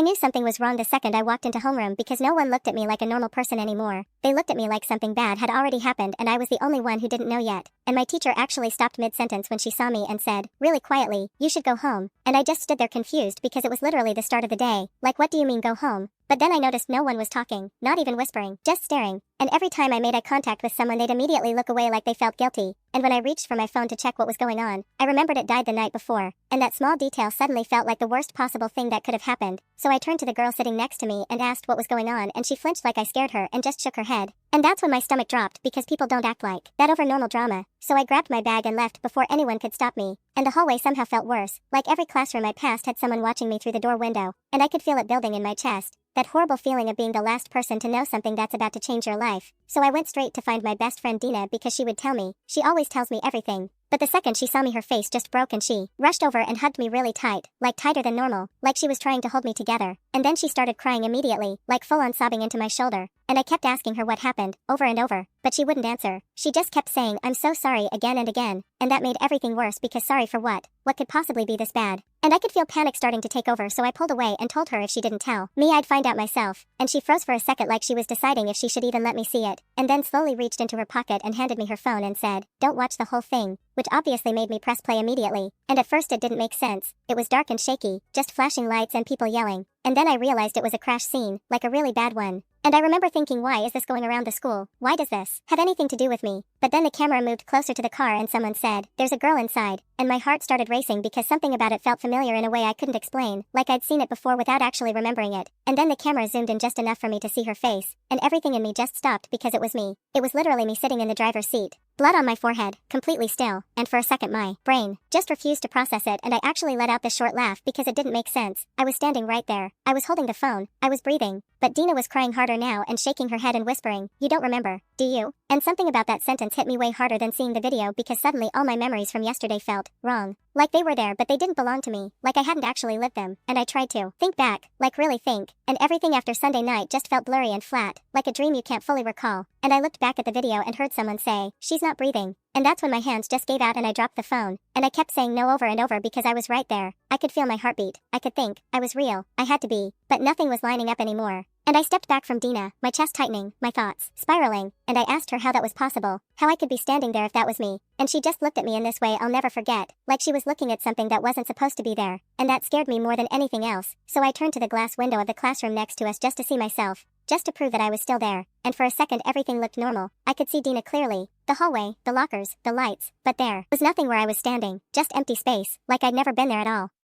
I knew something was wrong the second I walked into homeroom because no one looked at me like a normal person anymore. They looked at me like something bad had already happened and I was the only one who didn't know yet. And my teacher actually stopped mid-sentence when she saw me and said, really quietly, "You should go home." And I just stood there confused because it was literally the start of the day. Like, what do you mean go home? But then I noticed no one was talking, not even whispering, just staring. And every time I made eye contact with someone they'd immediately look away like they felt guilty. And when I reached for my phone to check what was going on, I remembered it died the night before. And that small detail suddenly felt like the worst possible thing that could have happened. So I turned to the girl sitting next to me and asked what was going on, and she flinched like I scared her and just shook her head. And that's when my stomach dropped because people don't act like that over normal drama. So I grabbed my bag and left before anyone could stop me. And the hallway somehow felt worse, like every classroom I passed had someone watching me through the door window. And I could feel it building in my chest. That horrible feeling of being the last person to know something that's about to change your life. So I went straight to find my best friend Dina because she would tell me. She always tells me everything. But the second she saw me, her face just broke and she rushed over and hugged me really tight, like tighter than normal, like she was trying to hold me together. And then she started crying immediately, like full on sobbing into my shoulder. And I kept asking her what happened, over and over, but she wouldn't answer. She just kept saying, "I'm so sorry," again and again. And that made everything worse because sorry for what? What could possibly be this bad? And I could feel panic starting to take over, so I pulled away and told her if she didn't tell me I'd find out myself. And she froze for a second like she was deciding if she should even let me see it, and then slowly reached into her pocket and handed me her phone and said, "Don't watch the whole thing," which obviously made me press play immediately. And at first it didn't make sense. It was dark and shaky, just flashing lights and people yelling. And then I realized it was a crash scene, like a really bad one. And I remember thinking, why is this going around the school? Why does this have anything to do with me? But then the camera moved closer to the car and someone said, "There's a girl inside." And my heart started racing because something about it felt familiar in a way I couldn't explain, like I'd seen it before without actually remembering it. And then the camera zoomed in just enough for me to see her face, and everything in me just stopped because it was me. It was literally me sitting in the driver's seat. Blood on my forehead, completely still, and for a second my brain just refused to process it, and I actually let out this short laugh because it didn't make sense. I was standing right there. I was holding the phone. I was breathing. But Dina was crying harder now and shaking her head and whispering, "You don't remember, do you?" And something about that sentence hit me way harder than seeing the video because suddenly all my memories from yesterday felt wrong. Like they were there but they didn't belong to me, like I hadn't actually lived them. And I tried to think back, like really think, and everything after Sunday night just felt blurry and flat, like a dream you can't fully recall. And I looked back at the video and heard someone say, "She's not breathing." And that's when my hands just gave out and I dropped the phone. And I kept saying no over and over because I was right there. I could feel my heartbeat. I could think. I was real. I had to be. But nothing was lining up anymore. And I stepped back from Dina, my chest tightening, my thoughts spiraling, and I asked her how that was possible, how I could be standing there if that was me. And she just looked at me in this way I'll never forget, like she was looking at something that wasn't supposed to be there. And that scared me more than anything else. So I turned to the glass window of the classroom next to us just to see myself, just to prove that I was still there. And for a second everything looked normal. I could see Dina clearly, the hallway, the lockers, the lights, but there was nothing where I was standing, just empty space, like I'd never been there at all.